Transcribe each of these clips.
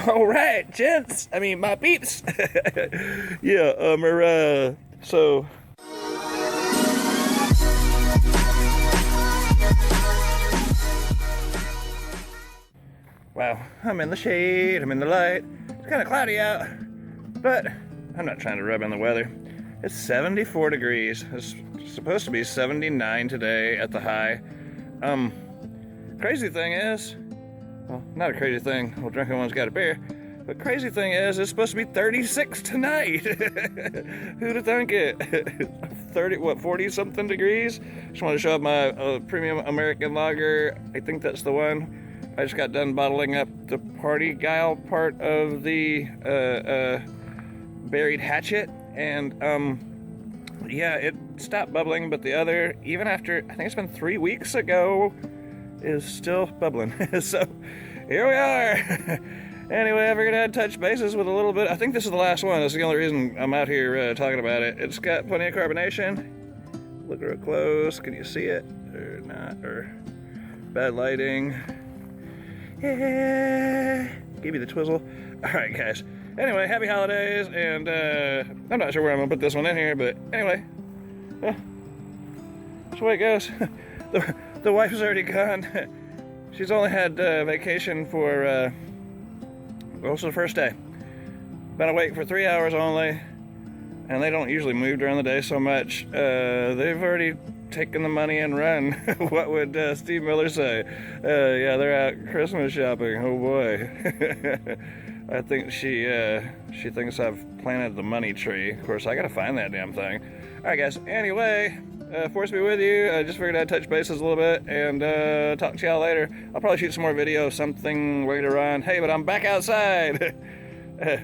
All right, gents. I mean, my peeps. Yeah, so. Wow, I'm in the shade, I'm in the light. It's kind of cloudy out, but I'm not trying to rub in the weather. It's 74 degrees. It's supposed to be 79 today at the high. Crazy thing is, well, not a crazy thing. Well, Drunkin one's got a beer. But crazy thing is, it's supposed to be 36 tonight. Who'd have thunk it? 40 something degrees? Just want to show up my premium American lager. I think that's the one. I just got done bottling up the party guile part of the buried hatchet, and yeah, it stopped bubbling, but the other, even after, I think it's been 3 weeks ago, is still bubbling. So here we are. Anyway, I figured I'd touch bases with a little bit. I think this is the last one. That's the only reason I'm out here talking about it. It's got plenty of carbonation. Look real close. Can you see it or not? Or bad lighting. Yeah, give me the twizzle. All right, guys. Anyway, happy holidays, and I'm not sure where I'm gonna put this one in here, but anyway, yeah, that's the way it goes. The wife's already gone. She's only had vacation for also the first day. Been awake for 3 hours only, and they don't usually move during the day so much. They've already taken the money and run. What would Steve Miller say? Yeah, they're out Christmas shopping. Oh boy. I think she thinks I've planted the money tree. Of course, I gotta find that damn thing. All right, guys. Anyway, force to be with you. I just figured I'd touch bases a little bit and talk to y'all later. I'll probably shoot some more video, something later on. Hey, but I'm back outside. At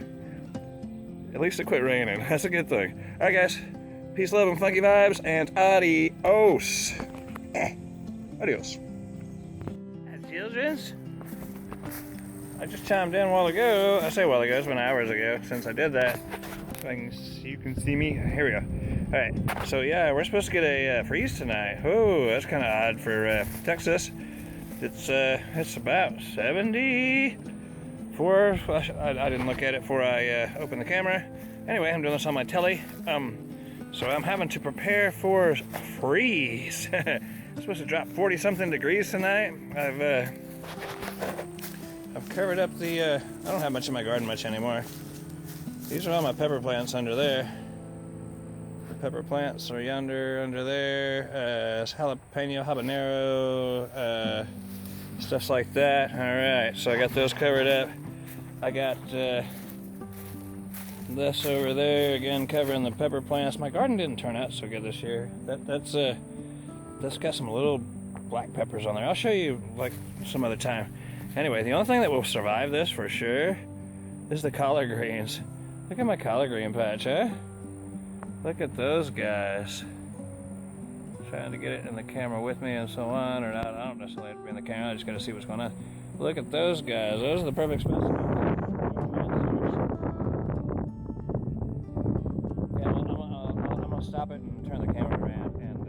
least it quit raining. That's a good thing. All right, guys. Peace, love, and funky vibes, and adios. Adios. Hi, childrens. I just chimed in a while ago. I say a while ago, it's been hours ago since I did that. So you can see me. Here we go. All right. So yeah, we're supposed to get a freeze tonight. Oh, that's kind of odd for Texas. It's about 74. I didn't look at it before I opened the camera. Anyway, I'm doing this on my telly. So I'm having to prepare for a freeze. It's supposed to drop 40 something degrees tonight. I've covered up the, I don't have much in my garden much anymore. These are all my pepper plants under there. The pepper plants are yonder, under there. Jalapeno, habanero, stuff like that. Alright, so I got those covered up. I got this over there, again covering the pepper plants. My garden didn't turn out so good this year. That's got some little black peppers on there. I'll show you like some other time. Anyway, the only thing that will survive this for sure is the collard greens. Look at my collard green patch, huh? Look at those guys. Trying to get it in the camera with me and so on, or not. I don't necessarily have to be in the camera. I just gotta see what's going on. Look at those guys. Those are the perfect specimens. Yeah, I'm gonna stop it and turn the camera around and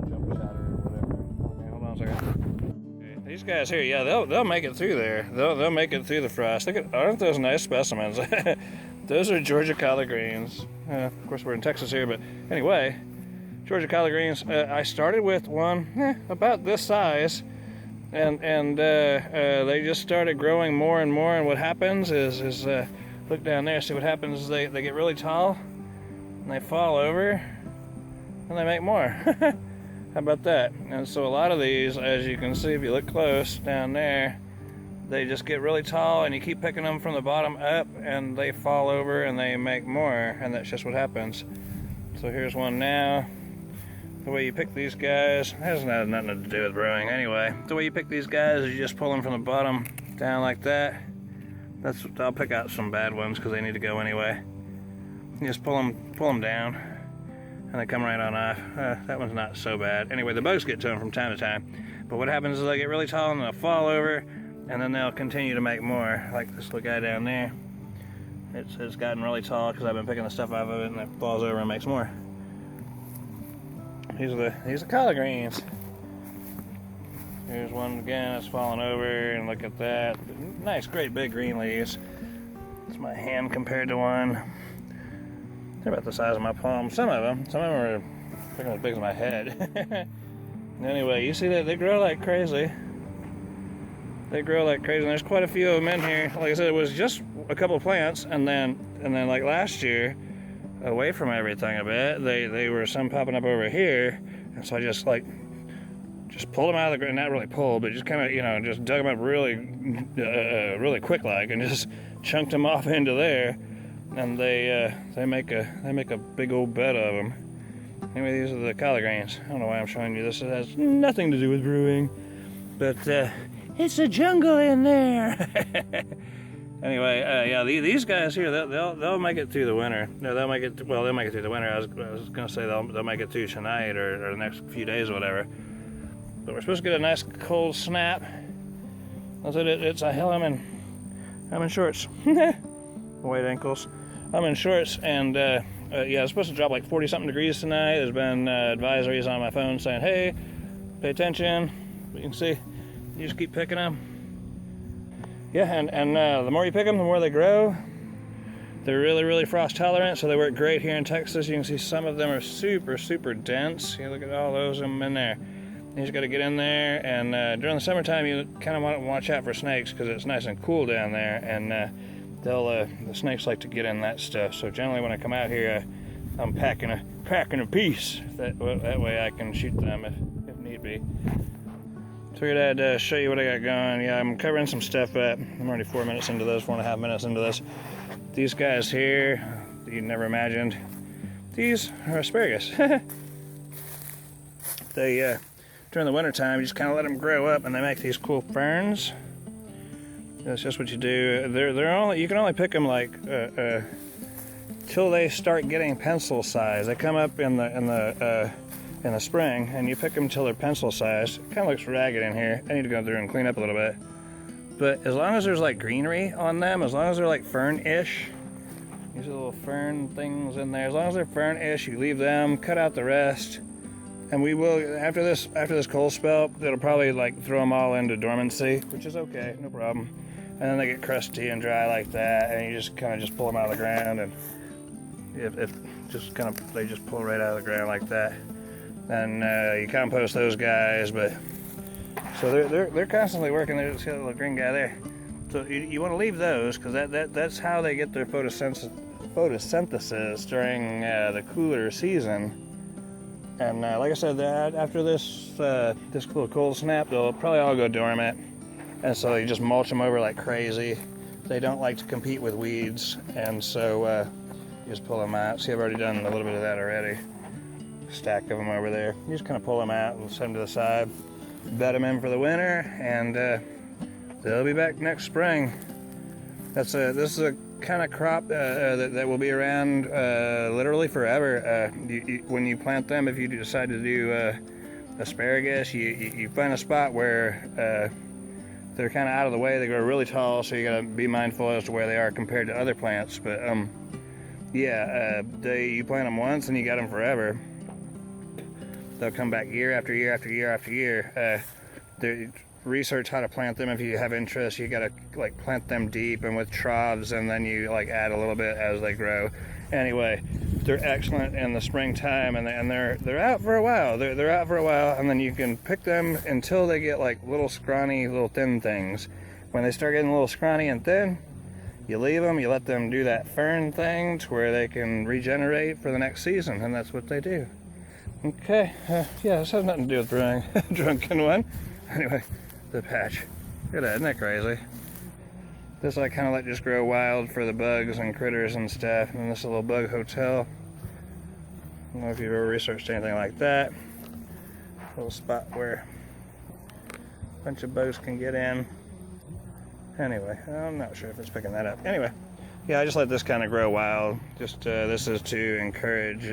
jump a shot or whatever. Okay, hold on a second. Okay, these guys here, yeah, they'll make it through there. They'll make it through the frost. Look at, aren't those nice specimens? Those are Georgia collard greens. Of course, we're in Texas here, but anyway, Georgia collard greens. I started with one about this size, and they just started growing more and more. And what happens is look down there, see what happens is they get really tall, and they fall over, and they make more. How about that? And so a lot of these, as you can see if you look close down there, they just get really tall, and you keep picking them from the bottom up, and they fall over and they make more, and that's just what happens. So here's one now. The way you pick these guys, it has nothing to do with brewing. Anyway, the way you pick these guys is you just pull them from the bottom down like that. I'll pick out some bad ones because they need to go anyway. You just pull them down, and they come right on off. That one's not so bad. Anyway, the bugs get to them from time to time. But what happens is they get really tall and they'll fall over, and then they'll continue to make more. Like this little guy down there. It's gotten really tall because I've been picking the stuff off of it, and it falls over and makes more. These are collard greens. Here's one again that's falling over, and look at that. Nice, great big green leaves. It's my hand compared to one. They're about the size of my palm. Some of them are freaking as big as my head. Anyway, you see that they grow like crazy. They grow like crazy, and there's quite a few of them in here. Like I said, it was just a couple of plants, and then like last year, away from everything a bit, they were some popping up over here, and so I just pulled them out of the ground. Not really pulled, but just kind of, just dug them up really quick like, and just chunked them off into there, and they make a big old bed of them. Anyway, these are the collard greens. I don't know why I'm showing you this. It has nothing to do with brewing, but it's a jungle in there. Anyway, yeah, these guys here, they'll make it through the winter. No, they'll make it through the winter. I was gonna say they'll make it through tonight or the next few days or whatever. But we're supposed to get a nice cold snap. I said it's a hell. I'm in shorts. White ankles. I'm in shorts, and yeah, it's supposed to drop like 40-something degrees tonight. There's been advisories on my phone saying, hey, pay attention. You can see, you just keep picking them. Yeah, and the more you pick them, the more they grow. They're really frost tolerant, so they work great here in Texas. You can see some of them are super dense. You look at all those of them in there. You just got to get in there, and during the summertime, you kind of want to watch out for snakes because it's nice and cool down there, and the snakes like to get in that stuff. So generally, when I come out here, I'm packing a piece. That way I can shoot them if need be. Figured I'd show you what I got going. Yeah, I'm covering some stuff up. I'm already 4 minutes into this, 4.5 minutes into this. These guys here, you never imagined. These are asparagus. They during the wintertime, you just kind of let them grow up, and they make these cool ferns. That's just what you do. You can only pick them like till they start getting pencil size. They come up in the spring, and you pick them till they're pencil size. It kind of looks ragged in here. I need to go through and clean up a little bit. But as long as there's like greenery on them, as long as they're like fern-ish, these little fern things in there. As long as they're fern-ish, you leave them, cut out the rest. And we will, after this cold spell, it'll probably like throw them all into dormancy, which is okay, no problem. And then they get crusty and dry like that, and you just kind of pull them out of the ground, and they just pull right out of the ground like that. And you compost those guys, but so they're constantly working. There's a little green guy there. So you want to leave those because that's how they get their photosynthesis during the cooler season. And like I said, after this little cold snap, they'll probably all go dormant. And so you just mulch them over like crazy. They don't like to compete with weeds, and so you just pull them out. See, I've already done a little bit of that already. Stack of them over there. You just kind of pull them out and set them to the side, bed them in for the winter, and they'll be back next spring. This is a kind of crop that will be around literally forever. When you plant them, if you decide to do asparagus, you find a spot where they're kind of out of the way. They grow really tall, so you got to be mindful as to where they are compared to other plants. But yeah, you plant them once and you got them forever. They'll come back year after year after year after year. Research how to plant them if you have interest. You gotta like plant them deep and with troughs, and then you like add a little bit as they grow. Anyway, they're excellent in the springtime, and they're out for a while. They're out for a while, and then you can pick them until they get like little scrawny, little thin things. When they start getting a little scrawny and thin, you leave them. You let them do that fern thing to where they can regenerate for the next season, and that's what they do. Okay, yeah, this has nothing to do with brewing. Drunken one. Anyway. The patch. Look at that, isn't that crazy? This I kind of let just grow wild for the bugs and critters and stuff. And this is a little bug hotel. I don't know if you've ever researched anything like that. A little spot where a bunch of bugs can get in. Anyway, I'm not sure if it's picking that up. Anyway, yeah, I just let this kind of grow wild. Just this is to encourage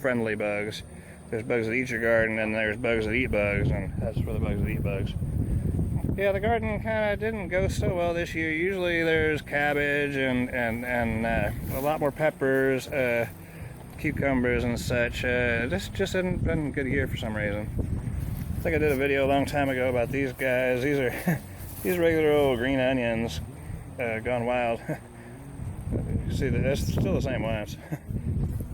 friendly bugs. There's bugs that eat your garden, and there's bugs that eat bugs, and that's for the bugs that eat bugs. Yeah, the garden kind of didn't go so well this year. Usually there's cabbage and a lot more peppers, cucumbers and such. This just hasn't been a good year for some reason. I think I did a video a long time ago about these guys. These are these regular old green onions gone wild. You see that that's still the same ones.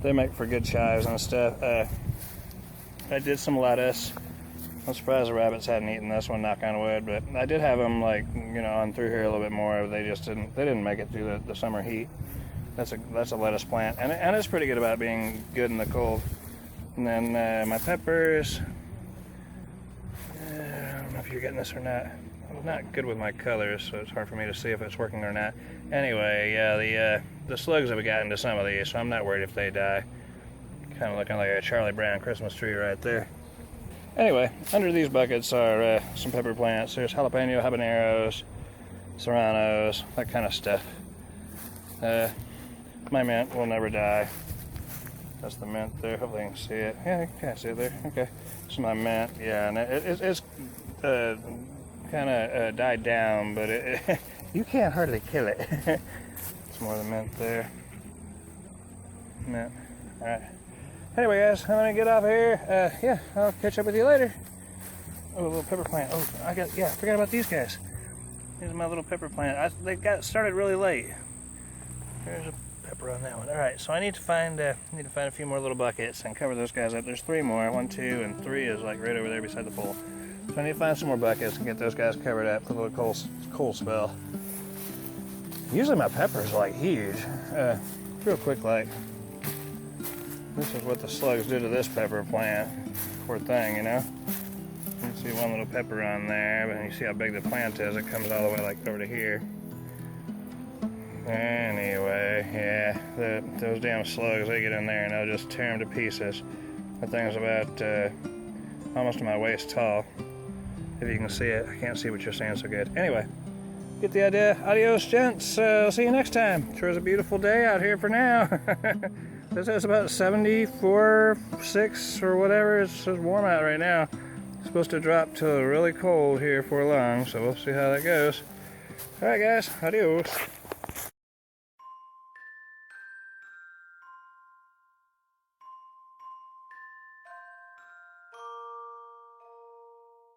They make for good chives and stuff. I did some lettuce. I'm surprised the rabbits hadn't eaten this one, knock on wood, but I did have them, like, you know, on through here a little bit more. They just didn't make it through the summer heat. That's a lettuce plant, and it's pretty good about being good in the cold. And then my peppers. I don't know if you're getting this or not. I'm not good with my colors, so it's hard for me to see if it's working or not. Anyway, yeah, the slugs have gotten to some of these, so I'm not worried if they die. Kind of looking like a Charlie Brown Christmas tree right there. Anyway, under these buckets are some pepper plants. There's jalapeno, habaneros, serranos, that kind of stuff. My mint will never die. That's the mint there. Hopefully you can see it. Yeah, you can see it there. Okay. It's my mint. Yeah, and it's kind of died down, but you can't hardly kill it. It's more of the mint there. Mint. All right. Anyway, guys, I'm gonna get off here. Yeah, I'll catch up with you later. Oh, a little pepper plant. Oh, I forgot about these guys. These are my little pepper plant. They got started really late. There's a pepper on that one. All right, so I need to find a few more little buckets and cover those guys up. There's 3 more. 1, 2, and 3 is like right over there beside the pole. So I need to find some more buckets and get those guys covered up for the little cold spell. Usually my peppers are like huge. Real quick, like. This is what the slugs do to this pepper plant. Poor thing, you know? You can see one little pepper on there, but you see how big the plant is. It comes all the way like over to here. Anyway, yeah, those damn slugs, they get in there and they'll just tear them to pieces. That thing's about almost to my waist tall. If you can see it. I can't see what you're saying so good. Anyway, get the idea. Adios, gents. I'll see you next time. Sure is a beautiful day out here for now. This is about 74, 6 or whatever. It's warm out right now. It's supposed to drop to really cold here for long, so we'll see how that goes. All right, guys. Adios.